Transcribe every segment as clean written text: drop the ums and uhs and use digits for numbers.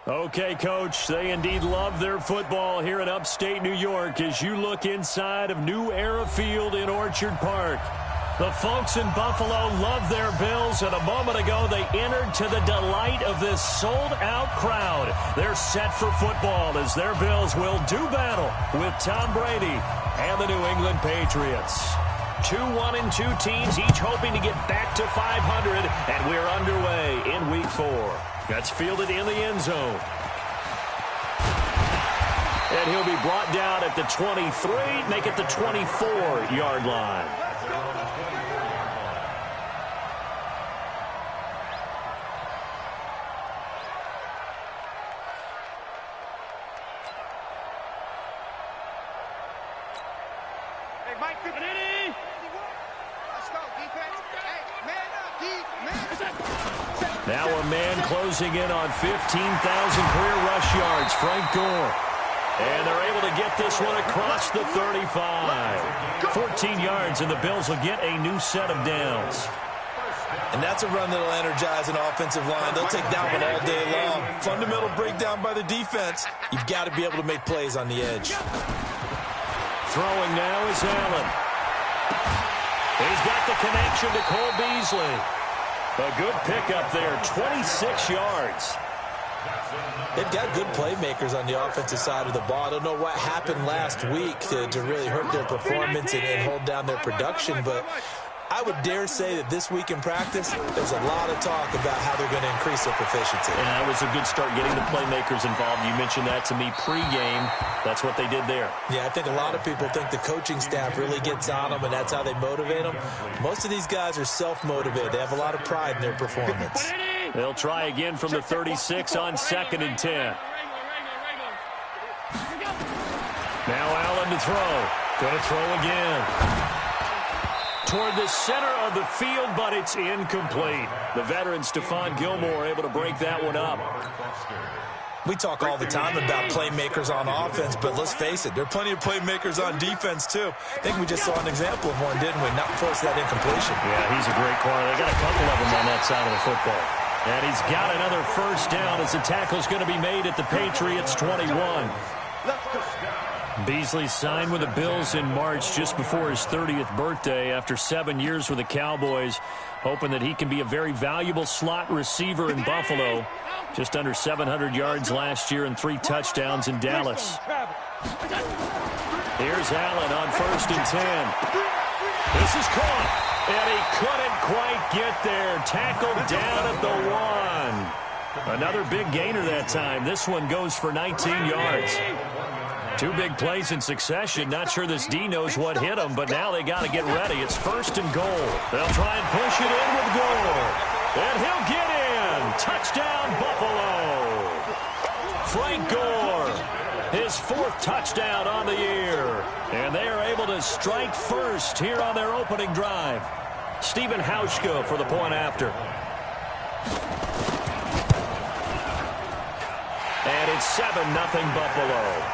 Okay, Coach, they indeed love their football here in upstate New York as you look inside of New Era Field in Orchard Park. The folks in Buffalo love their Bills, and a moment ago they entered to the delight of this sold-out crowd. They're set for football as their Bills will do battle with Tom Brady and the New England Patriots. 2 1-2 teams, each hoping to get back to 500, and we're underway in Week 4. That's fielded in the end zone. And he'll be brought down at the 23, make it the 24-yard line. Now a man closing in on 15,000 career rush yards, Frank Gore. And they're able to get this one across the 35. 14 yards, and the Bills will get a new set of downs. And that's a run that will energize an offensive line. They'll take that one all day long. Fundamental breakdown by the defense. You've got to be able to make plays on the edge. Throwing now is Allen. He's got the connection to Cole Beasley. A good pickup there, 26 yards. They've got good playmakers on the offensive side of the ball. I don't know what happened last week to really hurt their performance and hold down their production, but I would dare say that this week in practice, there's a lot of talk about how they're going to increase their proficiency. And that was a good start getting the playmakers involved. You mentioned that to me pregame. That's what they did there. Yeah, I think a lot of people think the coaching staff really gets on them, and that's how they motivate them. Most of these guys are self-motivated. They have a lot of pride in their performance. They'll try again from the 36 on 2nd and 10. Now Allen to throw. Going to throw again. Toward the center of the field, but it's incomplete. The veteran Stephon Gilmore able to break that one up. We talk all the time about playmakers on offense, but let's face it, there are plenty of playmakers on defense, too. I think we just saw an example of one, didn't we? Not force that incompletion. Yeah, he's a great corner. They got a couple of them on that side of the football. And he's got another first down as the tackle's going to be made at the Patriots 21. Beasley signed with the Bills in March just before his 30th birthday after 7 years with the Cowboys, hoping that he can be a very valuable slot receiver in Buffalo. Just under 700 yards last year and 3 touchdowns in Dallas. Here's Allen on 1st and 10. This is caught, and he couldn't quite get there. Tackled down at the 1. Another big gainer that time. This one goes for 19 yards. 2 big plays in succession. Not sure this D knows what hit him, but now they got to get ready. It's 1st and goal. They'll try and push it in with Gore. And he'll get in. Touchdown, Buffalo. Frank Gore, his 4th touchdown on the year. And they are able to strike first here on their opening drive. Stephen Hauschka for the point after. And it's 7-0 Buffalo.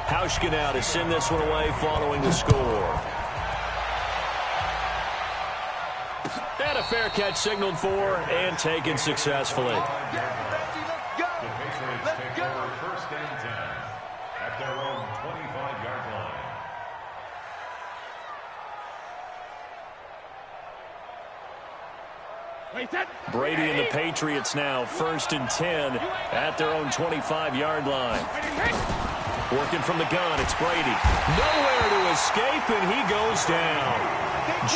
Hauschka now to send this one away following the score. And a fair catch signaled for and taken successfully. The Patriots take over 1st and 10 at their own 25-yard line. Brady and the Patriots now 1st and 10 at their own 25-yard line. Working from the gun, it's Brady. Nowhere to escape, and he goes down.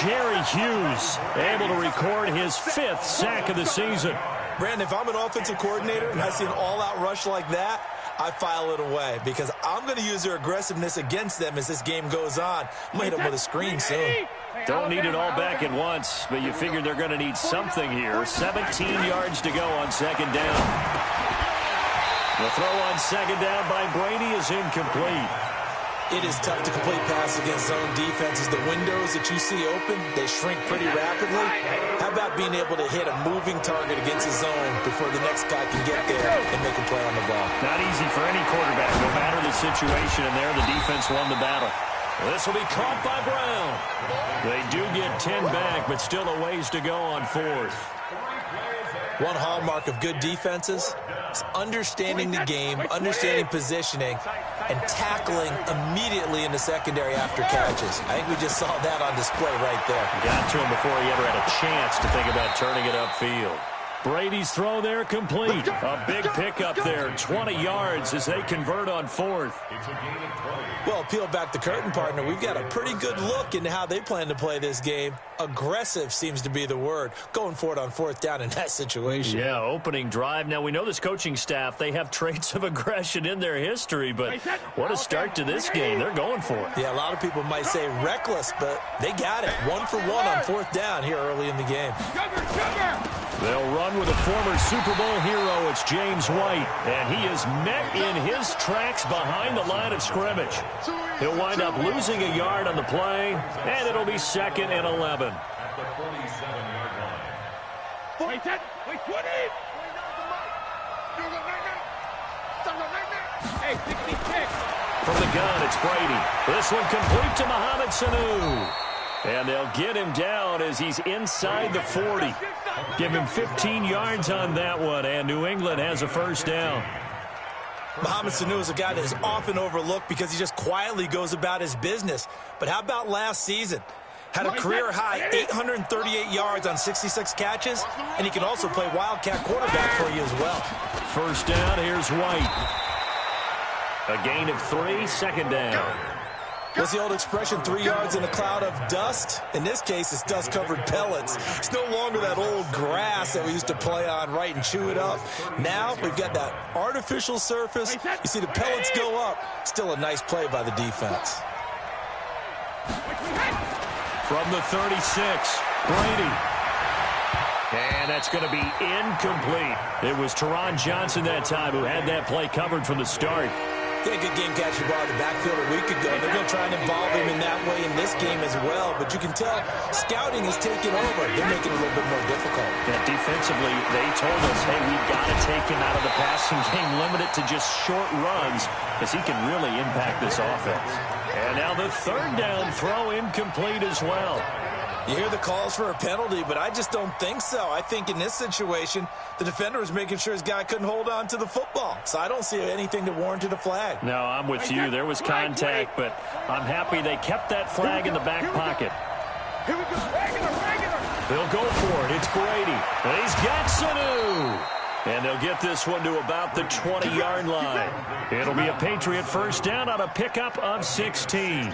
Jerry Hughes able to record his 5th sack of the season. Brandon, if I'm an offensive coordinator and I see an all-out rush like that, I file it away because I'm going to use their aggressiveness against them as this game goes on. I'm going to hit them with a screen soon. Don't need it all back at once, but you figure they're going to need something here. 17 yards to go on 2nd down. The throw on 2nd down by Brady is incomplete. It is tough to complete pass against zone defenses. The windows that you see open, they shrink pretty rapidly. How about being able to hit a moving target against a zone before the next guy can get there and make a play on the ball? Not easy for any quarterback, no matter the situation, and there the defense won the battle. This will be caught by Brown. They do get 10 back, but still a ways to go on fourth. One hallmark of good defenses is understanding the game, understanding positioning, and tackling immediately in the secondary after catches. I think we just saw that on display right there. Got to him before he ever had a chance to think about turning it upfield. Brady's throw there complete. A big pickup there, 20 yards as they convert on fourth. Well, peel back the curtain, partner. We've got a pretty good look into how they plan to play this game. Aggressive seems to be the word. Going for it on fourth down in that situation. Yeah, opening drive. Now, we know this coaching staff, they have traits of aggression in their history, but what a start to this game. They're going for it. Yeah, a lot of people might say reckless, but they got it. 1 for 1 on fourth down here early in the game. They'll run with a former Super Bowl hero. It's James White, and he is met in his tracks behind the line of scrimmage. He'll wind up losing a yard on the play, and it'll be 2nd and 11. At the 47-yard line. Wait, 20! Hey, 66! From the gun, it's Brady. This one complete to Mohamed Sanu. And they'll get him down as he's inside the 40. Give him 15 yards on that one, and New England has a first down. Mohamed Sanu is a guy that is often overlooked because he just quietly goes about his business. But how about last season? Had a career-high 838 yards on 66 catches, and he can also play Wildcat quarterback for you as well. First down, here's White. A gain of 3, 2nd down. What's the old expression, 3 yards in a cloud of dust? In this case, it's dust-covered pellets. It's no longer that old grass that we used to play on, right, and chew it up. Now we've got that artificial surface. You see the pellets go up. Still a nice play by the defense. From the 36, Brady. And that's going to be incomplete. It was Teron Johnson that time who had that play covered from the start. He had a good game catching ball in the backfield a week ago. They're going to try and involve him in that way in this game as well. But you can tell scouting is taking over. They're making it a little bit more difficult. Yeah, defensively, they told us, hey, we've got to take him out of the passing game, limit it to just short runs, because he can really impact this offense. And now the 3rd down throw incomplete as well. You hear the calls for a penalty, but I just don't think so. I think in this situation, the defender was making sure his guy couldn't hold on to the football. So I don't see anything that warranted a flag. No, I'm with you. There was contact, but I'm happy they kept that flag in the back pocket. Here we go, regular! They'll go for it. It's Brady. And he's got Sanu. And they'll get this one to about the 20-yard line. It'll be a Patriot first down on a pickup of 16.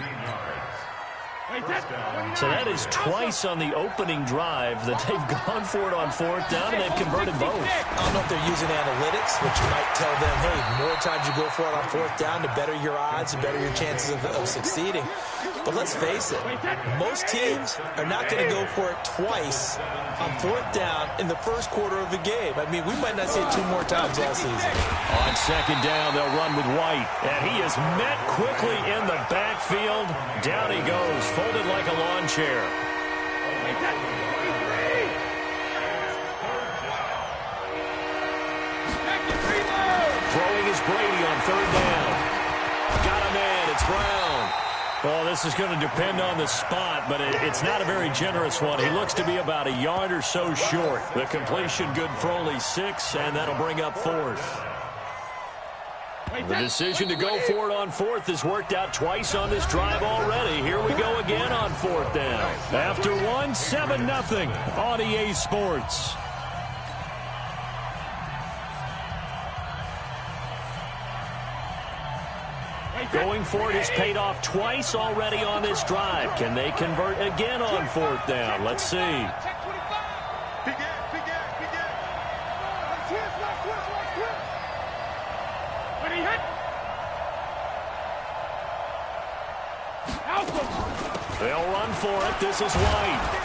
So that is twice on the opening drive that they've gone for it on fourth down, and they've converted both. I don't know if they're using analytics, which might tell them, hey, the more times you go for it on fourth down, the better your odds, the better your chances of succeeding. But let's face it, most teams are not going to go for it twice on fourth down in the first quarter of the game. I mean, we might not see it 2 more times all season. On 2nd down, they'll run with White, and he is met quickly in the backfield. Down he goes, folded like a lawn chair. Throwing is Brady on 3rd down. Got him in. It's Brown. Well, this is going to depend on the spot, but it's not a very generous one. He looks to be about a yard or so short. The completion good for only 6, and that'll bring up 4th. The decision to go for it on 4th has worked out twice on this drive already. Here we go again on 4th down. After 1, 7-0 on EA Sports. Going for it has paid off twice already on this drive. Can they convert again on 4th down? Let's see. They'll run for it. This is White.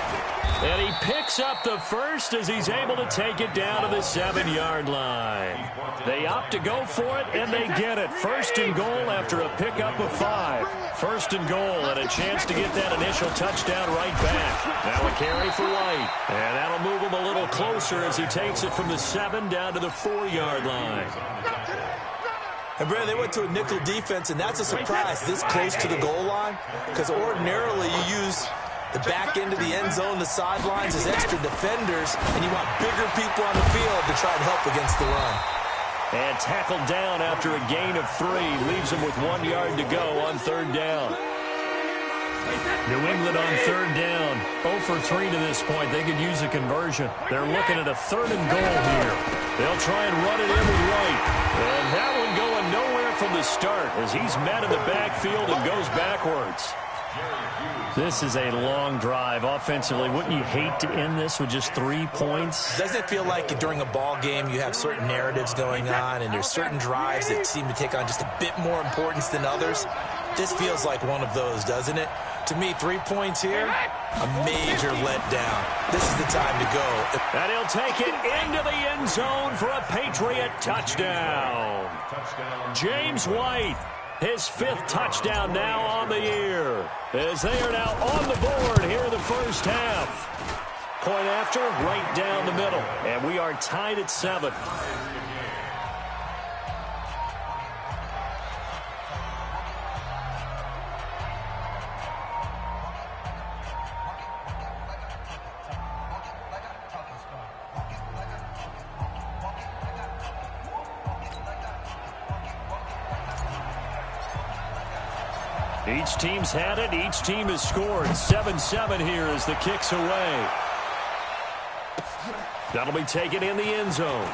And he picks up the first as he's able to take it down to the 7-yard line. They opt to go for it, and they get it. 1st and goal after a pickup of 5. 1st and goal, and a chance to get that initial touchdown right back. Now a carry for White. And that'll move him a little closer as he takes it from the 7 down to the 4-yard line. And, Brandon, they went to a nickel defense, and that's a surprise this close to the goal line, because ordinarily you use the back end of the end zone, the sidelines as extra defenders, and you want bigger people on the field to try and help against the run. And tackled down after a gain of 3. Leaves him with 1 yard to go on third down. New England on third down. 0 for 3 to this point. They could use a conversion. They're looking at a 3rd and goal here. They'll try and run it in with White. And that one going nowhere from the start as he's met in the backfield and goes backwards. This is a long drive offensively. Wouldn't you hate to end this with just 3 points? Doesn't it feel like during a ball game you have certain narratives going on and there's certain drives that seem to take on just a bit more importance than others? This feels like one of those, doesn't it? To me, 3 points here, a major letdown. This is the time to go. And he'll take it into the end zone for a Patriot touchdown. James White, his 5th touchdown now on the year, as they are now on the board here in the first half. Point after, right down the middle. And we are tied at 7. Each team's had it. Each team has scored. 7-7 here as the kick's away. That'll be taken in the end zone.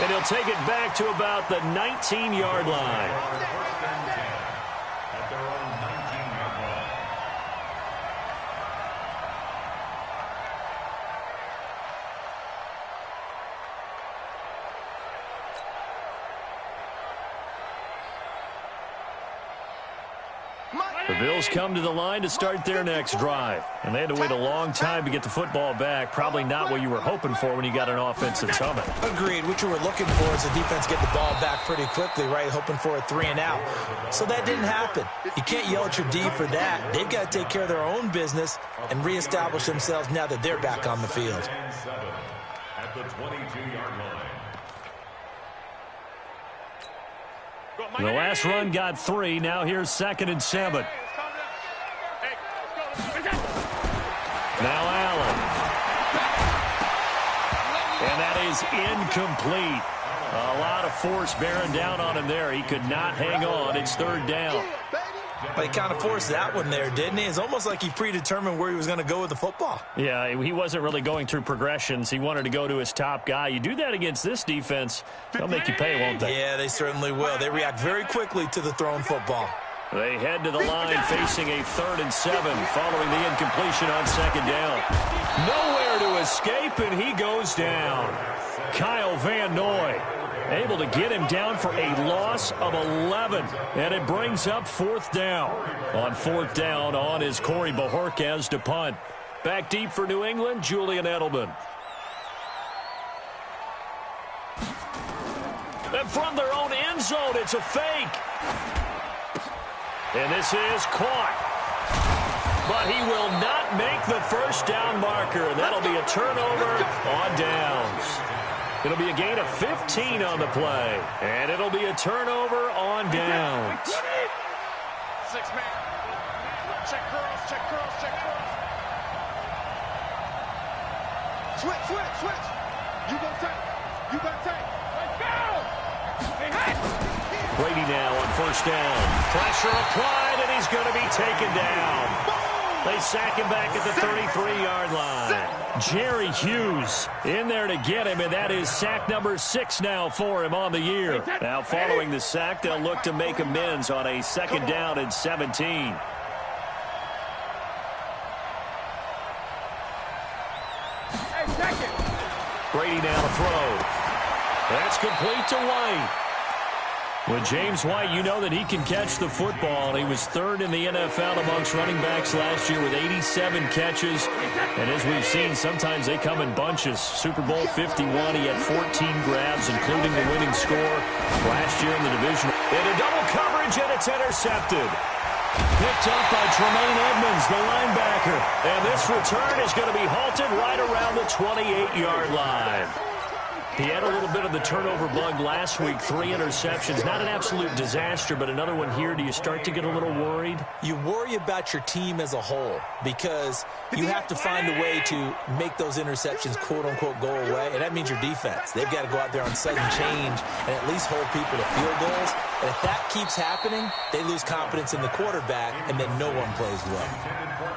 And he'll take it back to about the 19-yard line. The Bills come to the line to start their next drive. And they had to wait a long time to get the football back. Probably not what you were hoping for when you got an offensive summit. Agreed. What you were looking for is the defense get the ball back pretty quickly, right? Hoping for a 3 and out. So that didn't happen. You can't yell at your D for that. They've got to take care of their own business and reestablish themselves now that they're back on the field. At the 22-yard line. The last run got 3. Now here's 2nd and 7. Now Allen. And that is incomplete. A lot of force bearing down on him there. He could not hang on. It's 3rd down. But he kind of forced that one there, didn't he? It's almost like he predetermined where he was going to go with the football. Yeah, he wasn't really going through progressions. He wanted to go to his top guy. You do that against this defense, they'll make you pay, won't they? Yeah, they certainly will. They react very quickly to the thrown football. They head to the line facing a 3rd and 7 following the incompletion on 2nd down. Nowhere to escape, and he goes down. Kyle Van Noy able to get him down for a loss of 11. And it brings up 4th down. On 4th down, on is Corey Bojorquez to punt. Back deep for New England, Julian Edelman. And from their own end zone, it's a fake. And this is caught. But he will not make the 1st down marker. And that'll be a turnover on downs. It'll be a gain of 15 on the play. And it'll be a turnover on downs. 6-man. Check curls, check curls, check curls. Switch, switch, switch. You gonna take. You gonna take. Let's go. Hey, hey. Brady now on 1st down. Pressure applied, and he's going to be taken down. They sack him back at the 33-yard line. Jerry Hughes in there to get him, and that is sack number 6 now for him on the year. Now following the sack, they'll look to make amends on a 2nd down and 17. Brady now to throw. That's complete to White. With James White, you know that he can catch the football. He was 3rd in the NFL amongst running backs last year with 87 catches. And as we've seen, sometimes they come in bunches. Super Bowl 51, he had 14 grabs, including the winning score last year in the division. Into double coverage, and it's intercepted. Picked up by Tremaine Edmonds, the linebacker. And this return is going to be halted right around the 28-yard line. He had a little bit of the turnover bug last week, 3 interceptions. Not an absolute disaster, but another one here. Do you start to get a little worried? You worry about your team as a whole because you have to find a way to make those interceptions, quote-unquote, go away, and that means your defense. They've got to go out there on sudden change and at least hold people to field goals. And if that keeps happening, they lose confidence in the quarterback, and then no one plays well.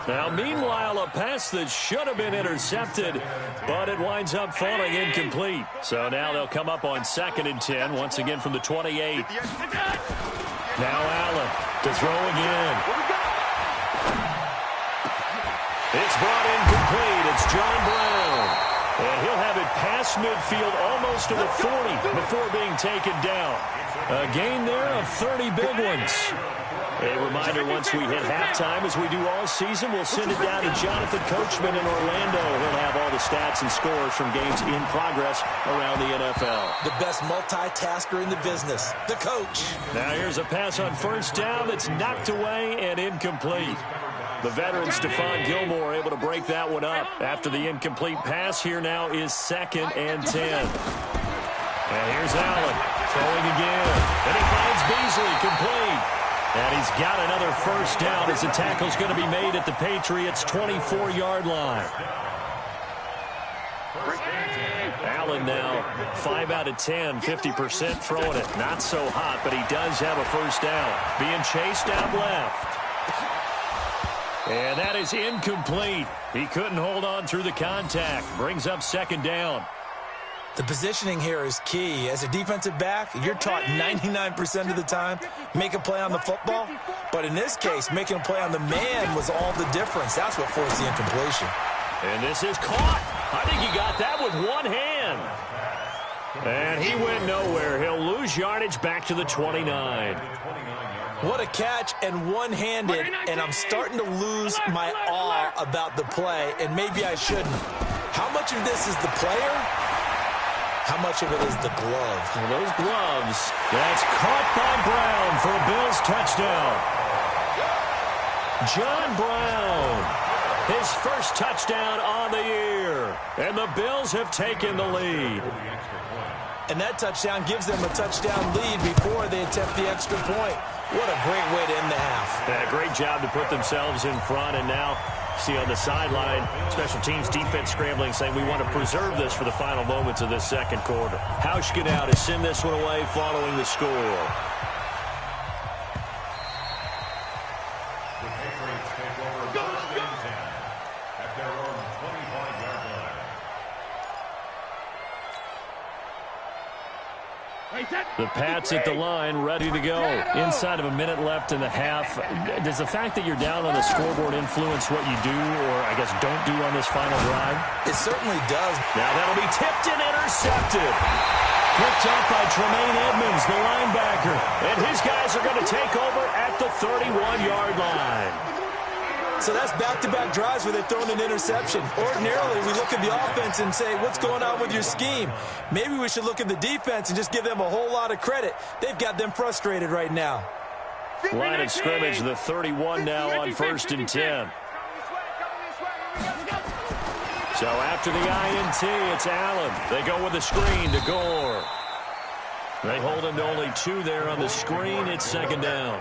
Now, meanwhile, a pass that should have been intercepted, but it winds up falling incomplete. So now they'll come up on 2nd and 10, once again from the 28. Now Allen to throw again. It's brought incomplete. It's John Brown. And he'll have it past midfield almost to the 40 before being taken down. A gain there of 30 big ones. A reminder, once we hit halftime, as we do all season, we'll send it down to Jonathan Coachman in Orlando. He'll have all the stats and scores from games in progress around the NFL. The best multitasker in the business, the coach. Now here's a pass on 1st down that's knocked away and incomplete. The veteran Stephon Gilmore able to break that one up. After the incomplete pass, here now is 2nd and 10. And here's Allen throwing again. And he finds Beasley complete. And he's got another 1st down as the tackle's going to be made at the Patriots' 24-yard line. Allen now 5 out of 10, 50% throwing it. Not so hot, but he does have a 1st down. Being chased out left. And that is incomplete. He couldn't hold on through the contact. Brings up 2nd down. The positioning here is key. As a defensive back, you're taught 99% of the time, make a play on the football. But in this case, making a play on the man was all the difference. That's what forced the incompletion. And this is caught. I think he got that with one hand. And he went nowhere. He'll lose yardage back to the 29. What a catch and one-handed, and I'm starting to lose my awe about the play, and maybe I shouldn't. How much of this is the player? How much of it is the glove? Well, those gloves, that's caught by Brown for a Bills touchdown. John Brown, his 1st touchdown on the year. And the Bills have taken the lead. And that touchdown gives them a touchdown lead before they attempt the extra point. What a great way to end the half. Yeah, great job to put themselves in front, and now see on the sideline, special teams defense scrambling, saying we want to preserve this for the final moments of this 2nd quarter. Hauschka to send this one away following the score. The Patriots take over 1st and 10 at their own 25-yard line. The Pats at the line, ready to go. Inside of a minute left in the half. Does the fact that you're down on the scoreboard influence what you do, or I guess don't do on this final drive? It certainly does. Now that'll be tipped and intercepted. Picked up by Tremaine Edmonds, the linebacker. And his guys are going to take over at the 31-yard line. So that's back-to-back drives where they're throwing an interception. Ordinarily, we look at the offense and say, what's going on with your scheme? Maybe we should look at the defense and just give them a whole lot of credit. They've got them frustrated right now. Line of scrimmage, the 31 now on 1st and 10. So after the INT, it's Allen. They go with the screen to Gore. They hold him to only 2 there on the screen. It's 2nd down.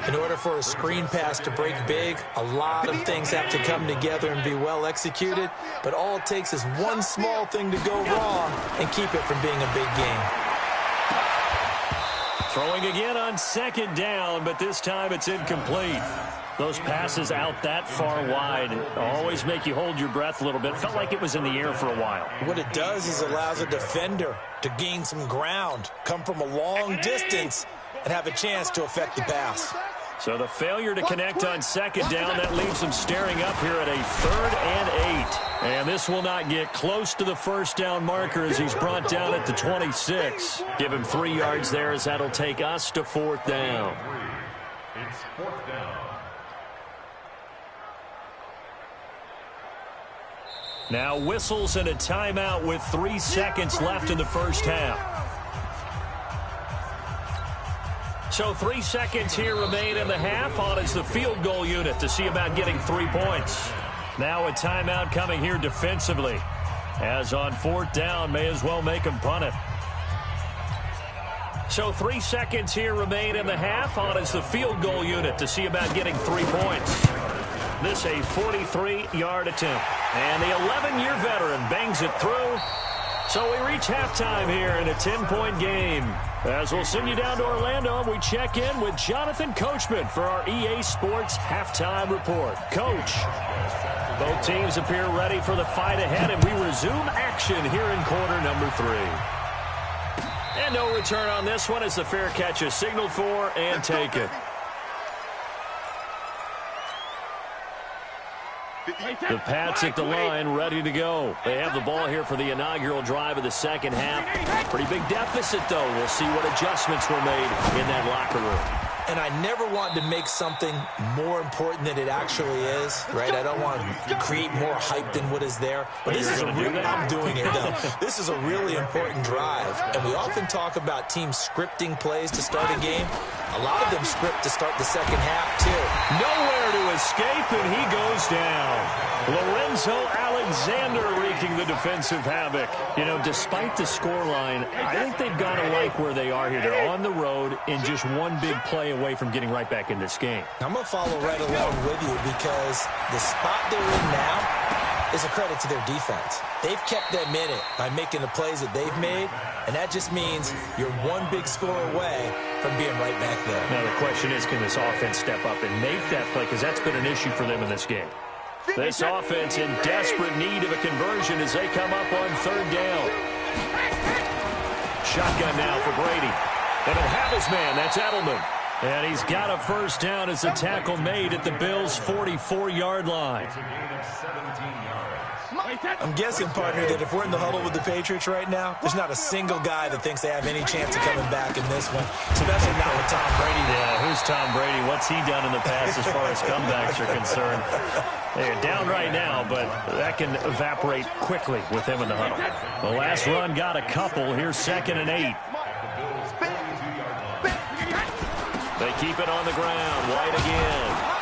In order for a screen pass to break big, a lot of things have to come together and be well executed. But all it takes is one small thing to go wrong and keep it from being a big game. Throwing again on 2nd down, but this time it's incomplete. Those passes out that far wide always make you hold your breath a little bit. Felt like it was in the air for a while. What it does is allows a defender to gain some ground, come from a long distance, and have a chance to affect the pass. So the failure to connect on 2nd down, that leaves them staring up here at a 3rd and 8. And this will not get close to the 1st down marker as he's brought down at the 26. Give him 3 yards there as that'll take us to 4th down. It's 4th down. Now whistles and a timeout with 3 seconds left in the 1st half. So 3 seconds here remain in the half. On is the field goal unit to see about getting 3 points. Now a timeout coming here defensively. As on 4th down, may as well make him punt it. So 3 seconds here remain in the half. On is the field goal unit to see about getting 3 points. This a 43-yard attempt. And the 11-year veteran bangs it through. So we reach halftime here in a 10-point game. As we'll send you down to Orlando, we check in with Jonathan Coachman for our EA Sports Halftime Report. Coach, both teams appear ready for the fight ahead, and we resume action here in quarter number 3. And no return on this one as the fair catch is signaled for and taken. The Pats at the line, ready to go. They have the ball here for the inaugural drive of the second half. Pretty big deficit, though. We'll see what adjustments were made in that locker room. And I never want to make something more important than it actually is, right? I don't want to create more hype than what is there. But this is I'm doing it, though. This is a really important drive. And we often talk about teams scripting plays to start a game. A lot of them script to start the second half, too. Nowhere to escape, and he goes down. Lorenzo Alexander wreaking the defensive havoc. You know, despite the scoreline, I think they've got to like where they are here. They're on the road and just one big play away from getting right back in this game. I'm going to follow right along with you because the spot they're in now is a credit to their defense. They've kept them in it by making the plays that they've made, and that just means you're one big score away from being right back there. Now the question is, can this offense step up and make that play? Because that's been an issue for them in this game. This offense in desperate need of a conversion as they come up on 3rd down. Shotgun now for Brady. And he'll have his man. That's Edelman. And he's got a first down as the tackle made at the Bills' 44-yard line. I'm guessing, partner, that if we're in the huddle with the Patriots right now, there's not a single guy that thinks they have any chance of coming back in this one, especially not with Tom Brady. Yeah, who's Tom Brady? What's he done in the past as far as comebacks are concerned? They're down right now, but that can evaporate quickly with him in the huddle. The last run got a couple. Here's 2nd and 8. They keep it on the ground. White again.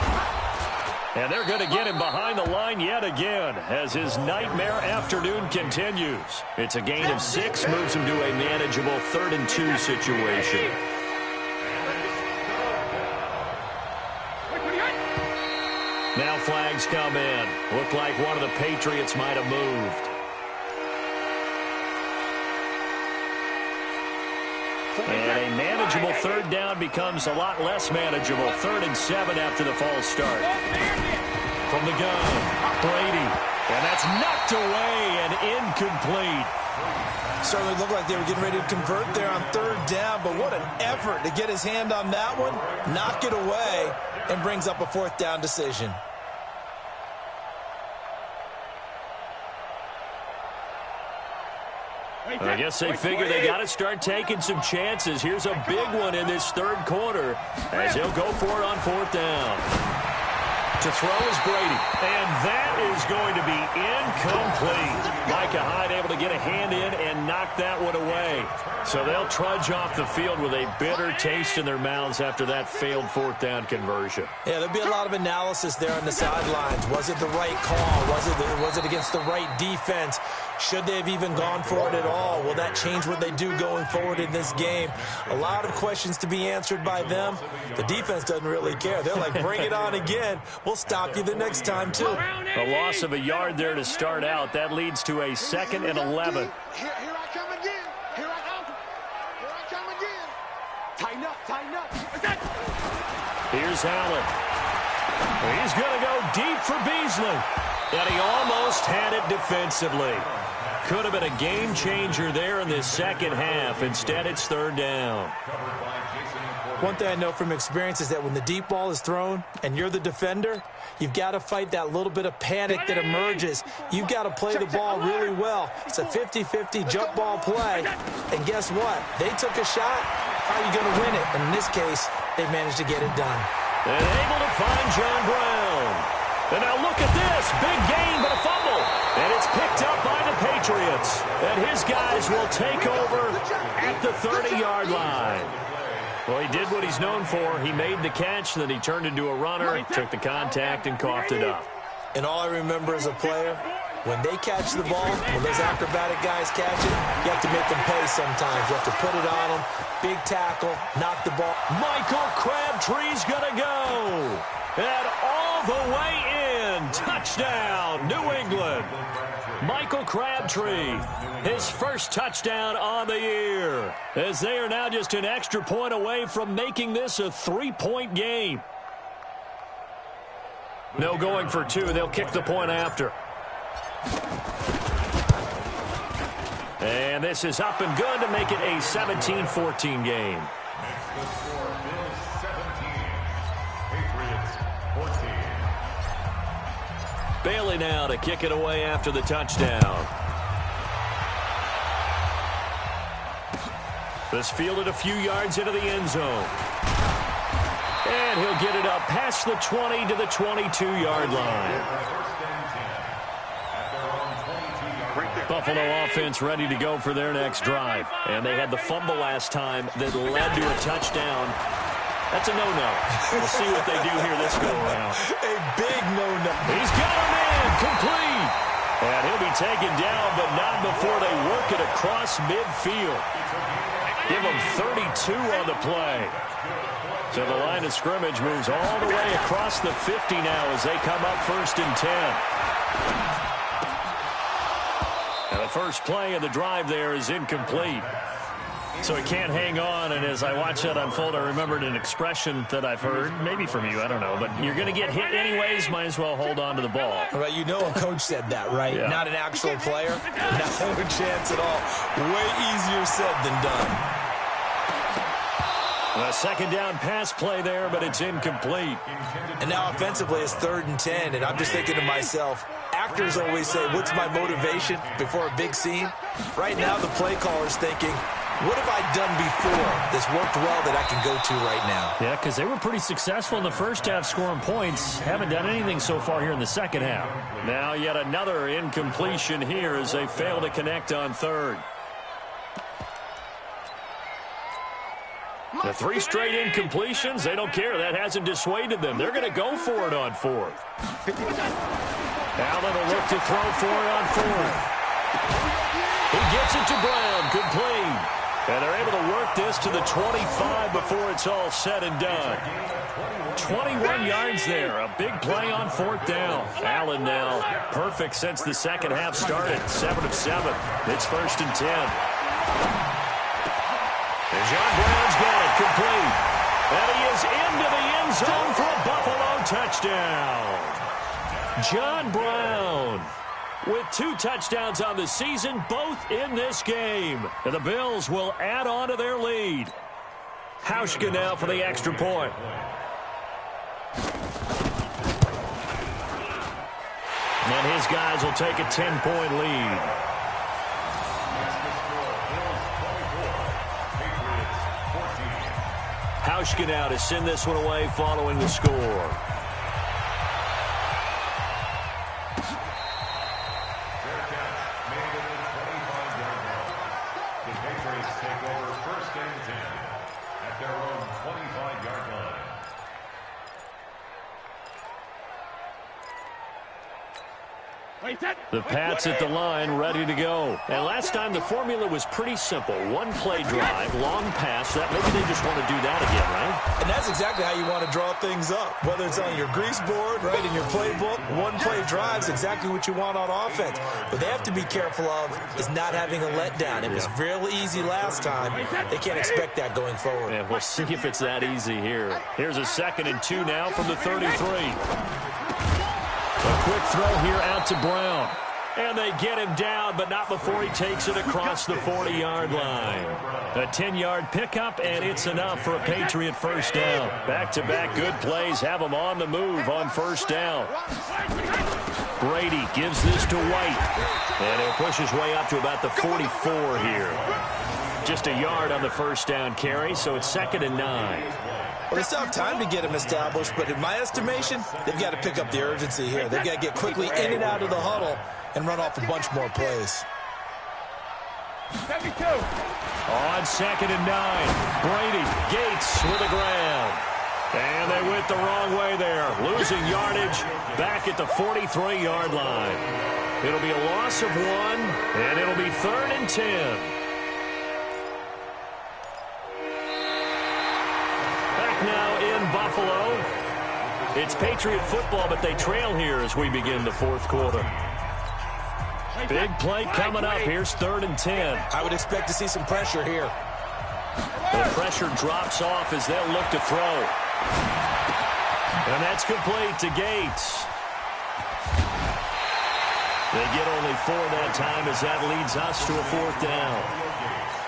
And they're going to get him behind the line yet again as his nightmare afternoon continues. It's a gain of 6, moves him to a manageable 3rd and 2 situation. Now flags come in. Looked like one of the Patriots might have moved. And a manageable 3rd down becomes a lot less manageable. 3rd and 7 after the false start. From the gun, Brady. And that's knocked away and incomplete. Certainly looked like they were getting ready to convert there on 3rd down, but what an effort to get his hand on that one, knock it away, and brings up a 4th down decision. I guess they figure they got to start taking some chances. Here's a big one in this 3rd quarter as he'll go for it on 4th down. To throw is Brady, and that is going to be incomplete. Micah Hyde able to get a hand in and knock that one away. So they'll trudge off the field with a bitter taste in their mouths after that failed 4th down conversion. Yeah, there'll be a lot of analysis there on the sidelines. Was it the right call? Was it against the right defense? Should they have even gone for it at all? Will that change what they do going forward in this game? A lot of questions to be answered by them. The defense doesn't really care. They're like, bring it on again. We'll stop you the next time, too. A loss of a yard there to start out. That leads to a 2nd and 11. Here I come again. Here I come again. Tighten up, tighten up. Here's Allen. He's going to go deep for Beasley. And he almost had it defensively. Could have been a game changer there in this second half. Instead, it's 3rd down. One thing I know from experience is that when the deep ball is thrown and you're the defender, you've got to fight that little bit of panic that emerges. You've got to play the ball really well. It's a 50-50 jump ball play. And guess what? They took a shot. How are you going to win it? And in this case, they managed to get it done. And able to find John Brown. And now look at this. Big gain, but a fumble. And it's picked up by the Patriots. And his guys will take over at the 30-yard line. Well, he did what he's known for. He made the catch, then he turned into a runner, took the contact, and coughed it up. And all I remember as a player when they catch the ball, when those acrobatic guys catch it, you have to make them pay sometimes. You have to put it on them, big tackle, knock the ball. Michael Crabtree's going to go. And all the way in. Touchdown, New England. Michael Crabtree, his first touchdown on the year, as they are now just an extra point away from making this a 3-point game. No going for two. They'll kick the point after. And this is up and good to make it a 17-14 game. Makes the score Bills 17, Patriots 14. Bailey now to kick it away after the touchdown. This fielded a few yards into the end zone. And he'll get it up past the 20 to the 22-yard line. Buffalo offense ready to go for their next drive. And they had the fumble last time that led to a touchdown. That's a no-no. We'll see what they do here this go-around. A big no-no. He's got him in, complete. And he'll be taken down, but not before they work it across midfield. Give him 32 on the play. So the line of scrimmage moves all the way across the 50 now as they come up 1st and 10. And the first play of the drive there is incomplete. So he can't hang on, and as I watch that unfold, I remembered an expression that I've heard, maybe from you, I don't know, but you're going to get hit anyways, might as well hold on to the ball. Right, you know a coach said that, right? Yeah. Not an actual player. No chance at all. Way easier said than done. A second down pass play there, but it's incomplete. And now offensively it's 3rd and 10, and I'm just thinking to myself, actors always say, what's my motivation before a big scene? Right now the play caller's thinking, what have I done before that's worked well that I can go to right now? Yeah, because they were pretty successful in the first half scoring points. Haven't done anything so far here in the second half. Now yet another incompletion here as they fail to connect on 3rd. The 3 straight incompletions, they don't care. That hasn't dissuaded them. They're going to go for it on 4th. Allen will look to throw for it on 4th. He gets it to Brown, complete. And they're able to work this to the 25 before it's all said and done. 21 yards there. A big play on 4th down. Allen now perfect since the second half started. 7 of 7. It's 1st and 10. And John Brown's got it, complete. And he is into the end zone for a Buffalo touchdown. John Brown with 2 touchdowns on the season, both in this game. And the Bills will add on to their lead. Hauschka now for the extra point. And his guys will take a 10-point lead. Hauschka now to send this one away following the score. Fair catch made at the 25-yard line. The Patriots take over 1st and 10 at their own 25-yard line. The Pats at the line, ready to go. And last time the formula was pretty simple. 1-play drive, long pass. That maybe they just want to do that again, right? And that's exactly how you want to draw things up. Whether it's on your grease board, right, in your playbook, 1-play drive's exactly what you want on offense. But they have to be careful of is not having a letdown. It was real easy last time. They can't expect that going forward. Yeah, we'll see if it's that easy here. Here's a 2nd and 2 now from the 33. A quick throw here out to Brown. And they get him down, but not before he takes it across the 40-yard line. A 10-yard pickup, and it's enough for a Patriot 1st down. Back-to-back good plays have him on the move on 1st down. Brady gives this to White. And he'll push his way up to about the 44 here. Just a yard on the 1st down carry, so it's 2nd and 9. Well, they still have time to get him established, but in my estimation, they've got to pick up the urgency here. They've got to get quickly in and out of the huddle and run off a bunch more plays. 72. On 2nd and 9, Brady, Gates with a grab. And they went the wrong way there, losing yardage back at the 43-yard line. It'll be a loss of 1, and it'll be 3rd and 10. Back now in Buffalo. It's Patriot football, but they trail here as we begin the 4th quarter. Big play coming up. Here's 3rd and 10. I would expect to see some pressure here. The pressure drops off as they'll look to throw. And that's complete to Gates. They get only 4 that time as that leads us to a 4th down.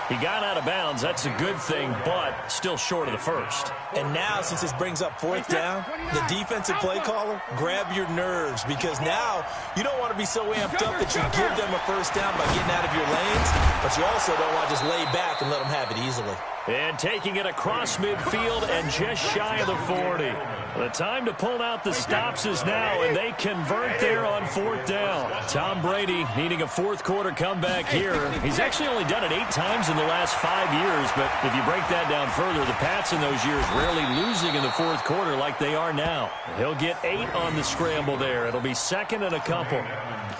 He got out of bounds. That's a good thing, but still short of the first. And now, since this brings up 4th down, the defensive play caller, grab your nerves, because now you don't want to be so amped up that you give them a first down by getting out of your lanes, but you also don't want to just lay back and let them have it easily. And taking it across midfield and just shy of the 40. The time to pull out the stops is now, and they convert there on 4th down. Tom Brady needing a 4th quarter comeback here. He's actually only done it 8 times in the last 5 years, but if you break that down further, the Pats in those years rarely losing in the 4th quarter like they are now. He'll get 8 on the scramble there. It'll be 2nd and a couple.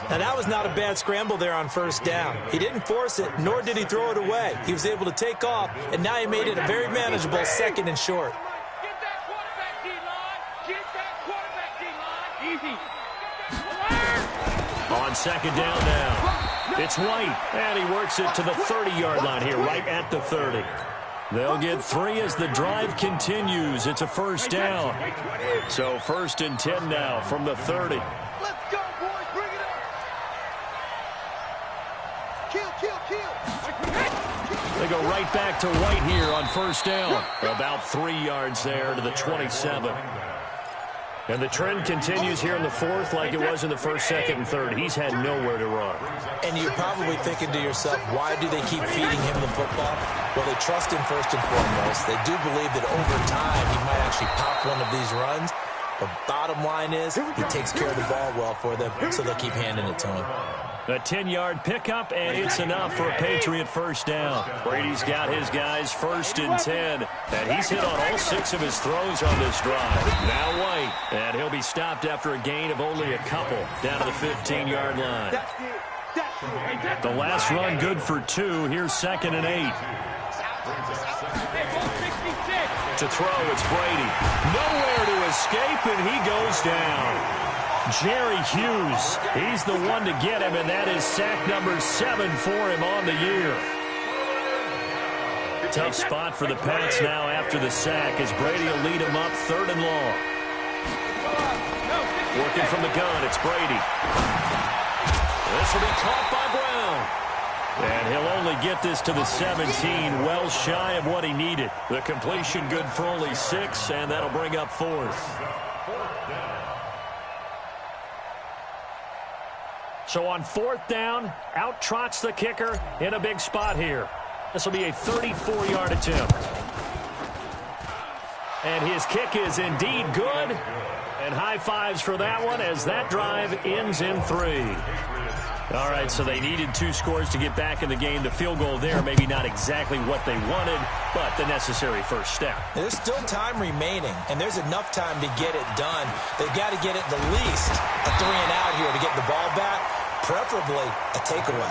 Now, that was not a bad scramble there on 1st down. He didn't force it, nor did he throw it away. He was able to take off, and now he made it a very manageable 2nd and short. Get that quarterback, D-line. Get that quarterback, D-line. Easy. On 2nd down now, it's White, and he works it to the 30-yard line here, right at the 30. They'll get 3 as the drive continues. It's a 1st down. So 1st and 10 now from the 30. Let's go, boys. Bring it up. Kill, kill, kill. They go right back to White here on 1st down. About 3 yards there to the 27. And the trend continues here in the 4th like it was in the 1st, 2nd, and 3rd. He's had nowhere to run. And you're probably thinking to yourself, why do they keep feeding him the football? Well, they trust him first and foremost. They do believe that over time he might actually pop one of these runs. But bottom line is he takes care of the ball well for them, so they'll keep handing it to him. A 10-yard pickup, and it's enough for a Patriot 1st down. Brady's got his guys 1st and 10, and he's hit on all 6 of his throws on this drive. Now White, and he'll be stopped after a gain of only a couple down to the 15-yard line. The last run good for 2. Here's 2nd and 8. To throw, it's Brady. Nowhere to escape, and he goes down. Jerry Hughes, he's the one to get him, and that is sack number 7 for him on the year. Tough spot for the Pats now after the sack as Brady will lead him up 3rd and long. Working from the gun, it's Brady. This will be caught by Brown. And he'll only get this to the 17, well shy of what he needed. The completion good for only 6, and that'll bring up 4th. So on 4th down, out trots the kicker in a big spot here. This will be a 34-yard attempt. And his kick is indeed good. And high fives for that one as that drive ends in 3. All right, so they needed 2 scores to get back in the game. The field goal there, maybe not exactly what they wanted, but the necessary first step. There's still time remaining, and there's enough time to get it done. They've got to get it the least a 3 and out here to get the ball back, preferably a takeaway.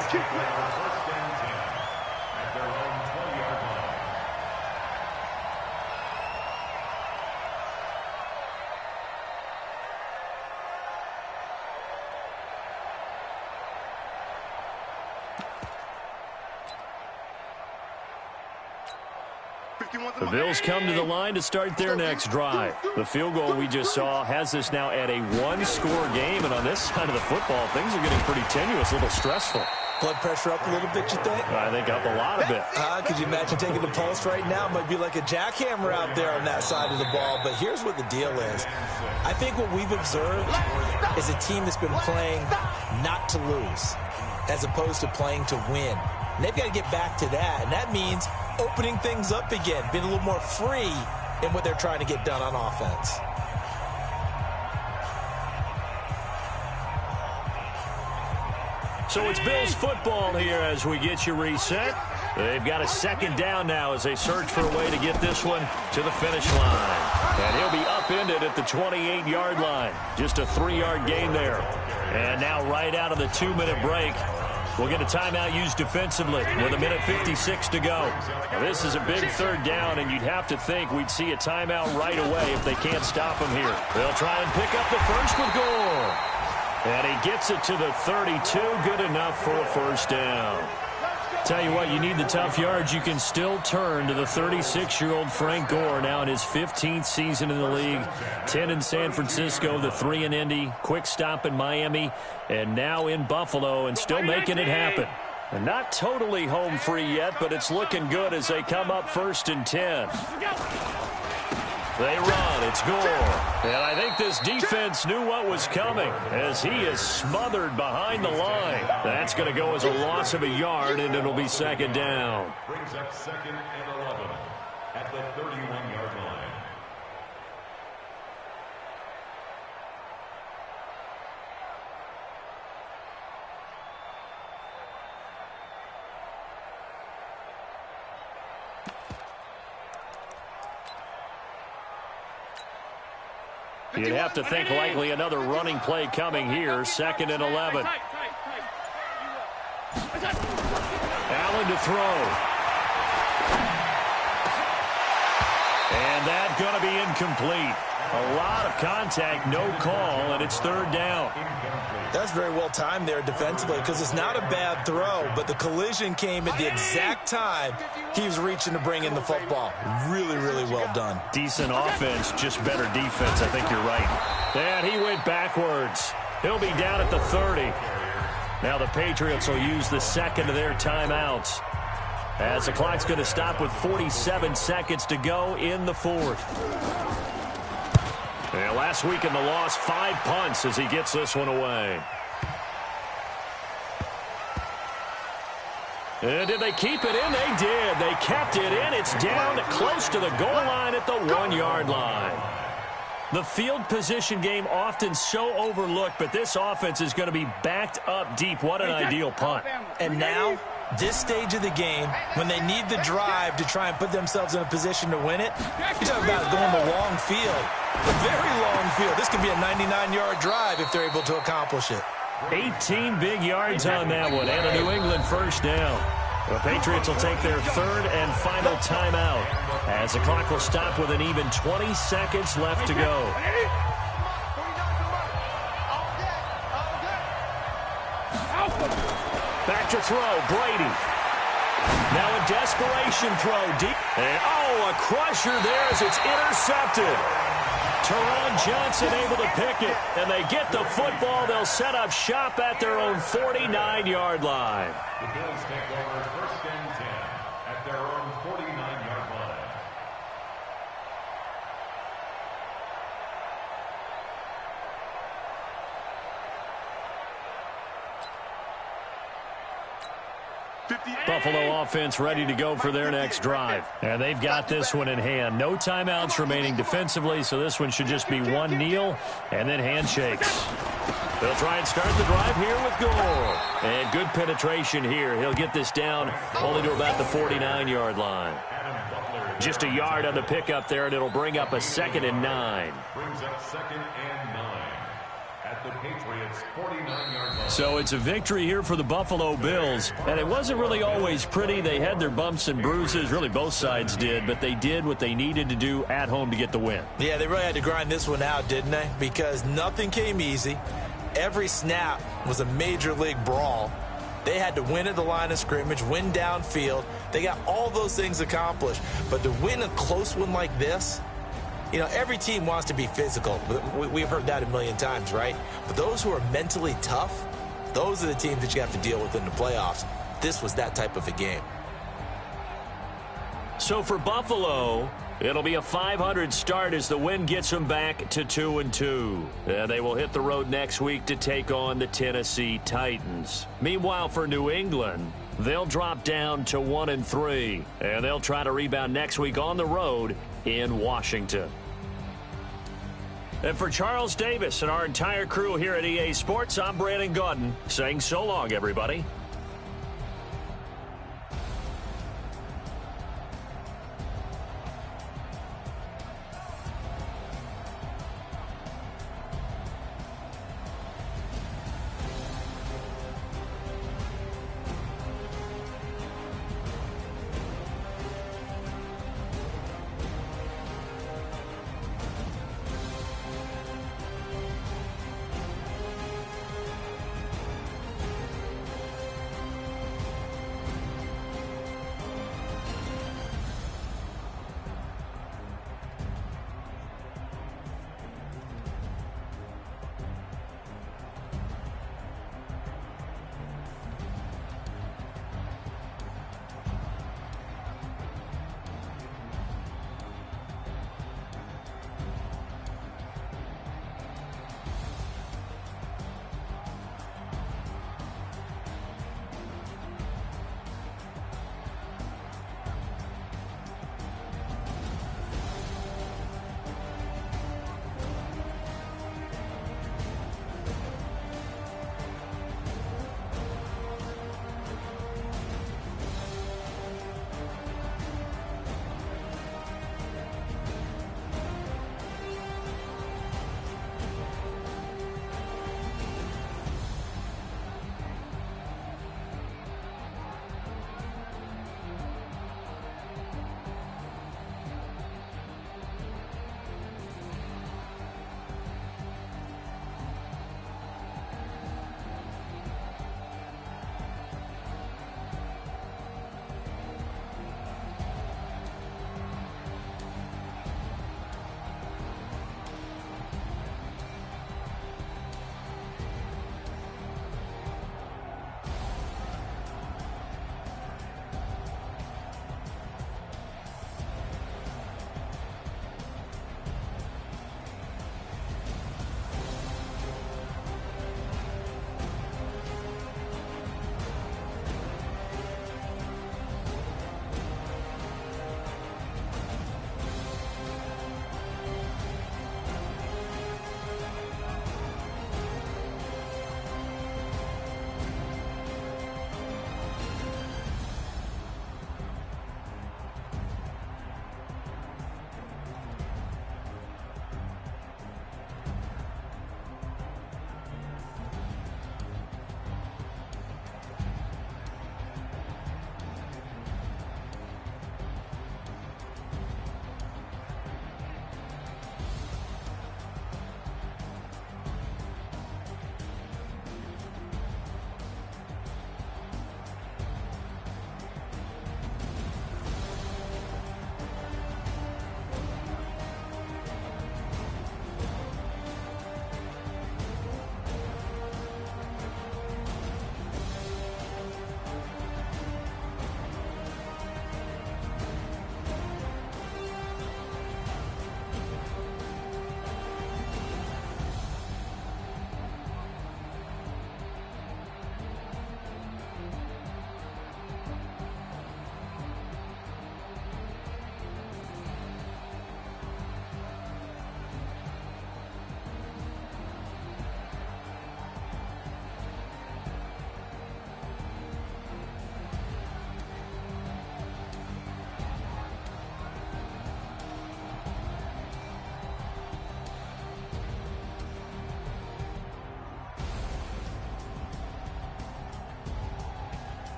The Bills come to the line to start their next drive. The field goal we just saw has this now at a 1-score game, and on this side of the football, things are getting pretty tenuous, a little stressful. Blood pressure up a little bit, you think? I think up a lot of it. Could you imagine taking the pulse right now? It might be like a jackhammer out there on that side of the ball, but here's what the deal is. I think what we've observed is a team that's been playing not to lose as opposed to playing to win. And they've got to get back to that, and that means opening things up again, being a little more free in what they're trying to get done on offense. So it's Bills football here as we get you reset. They've got a second down now as they search for a way to get this one to the finish line. And he'll be upended at the 28-yard line. Just a 3-yard gain there. And now right out of the 2-minute break, we'll get a timeout used defensively with 1:56 to go. Now, this is a big third down, and you'd have to think we'd see a timeout right away if they can't stop him here. They'll try and pick up the first with Gore. And he gets it to the 32. Good enough for a first down. Tell you what, you need the tough yards. You can still turn to the 36-year-old Frank Gore, now in his 15th season in the league. 10 in San Francisco, the 3 in Indy, quick stop in Miami, and now in Buffalo, and still making it happen. And not totally home free yet, but it's looking good as they come up 1st and 10. They run. It's Gore. And I think this defense knew what was coming as he is smothered behind the line. That's going to go as a loss of a yard, and it'll be second down. Brings up 2nd and 11 at the 31-yard line. You'd have to think likely another running play coming here. 2nd and 11. Allen to throw. And that's going to be incomplete. A lot of contact, no call, and it's 3rd down. That's very well timed there defensively because it's not a bad throw, but the collision came at the exact time he was reaching to bring in the football. Really, really well done. Decent offense, just better defense. I think you're right. And he went backwards. He'll be down at the 30. Now the Patriots will use the second of their timeouts as the clock's going to stop with 47 seconds to go in the 4th. And last week in the loss, 5 punts as he gets this one away. And did they keep it in? They did. They kept it in. It's down close to the goal line at the 1-yard line. The field position game often so overlooked, but this offense is going to be backed up deep. What an ideal punt. And now, this stage of the game, when they need the drive to try and put themselves in a position to win it, you're talking about going the long field, the very long field. This could be a 99-yard drive if they're able to accomplish it. 18 big yards on that one, and a New England first down. The Patriots will take their 3rd and final timeout as the clock will stop with an even 20 seconds left to go. Back to throw, Brady. Now a desperation throw deep. And, a crusher there as it's intercepted. Teron Johnson able to pick it, and they get the football. They'll set up shop at their own 49-yard line. The Bills take over 1st and 10 at their own 49-yard line. Buffalo offense ready to go for their next drive. And they've got this one in hand. No timeouts remaining defensively, so this one should just be one kneel and then handshakes. They'll try and start the drive here with Gore. And good penetration here. He'll get this down only to about the 49-yard line. Just a yard on the pickup there, and it'll bring up a 2nd and 9. Brings up 2nd and 9 at the Patriots 49-yard line. So it's a victory here for the Buffalo Bills. And it wasn't really always pretty. They had their bumps and bruises. Really, both sides did. But they did what they needed to do at home to get the win. Yeah, they really had to grind this one out, didn't they? Because nothing came easy. Every snap was a major league brawl. They had to win at the line of scrimmage, win downfield. They got all those things accomplished. But to win a close one like this, you know, every team wants to be physical. We've heard that a million times, right? But those who are mentally tough, those are the teams that you have to deal with in the playoffs. This was that type of a game. So for Buffalo, it'll be a .500 start as the win gets them back to 2-2. They will hit the road next week to take on the Tennessee Titans. Meanwhile, for New England, they'll drop down to 1-3, and they'll try to rebound next week on the road in Washington. And for Charles Davis and our entire crew here at EA Sports, I'm Brandon Gaudin saying so long, everybody.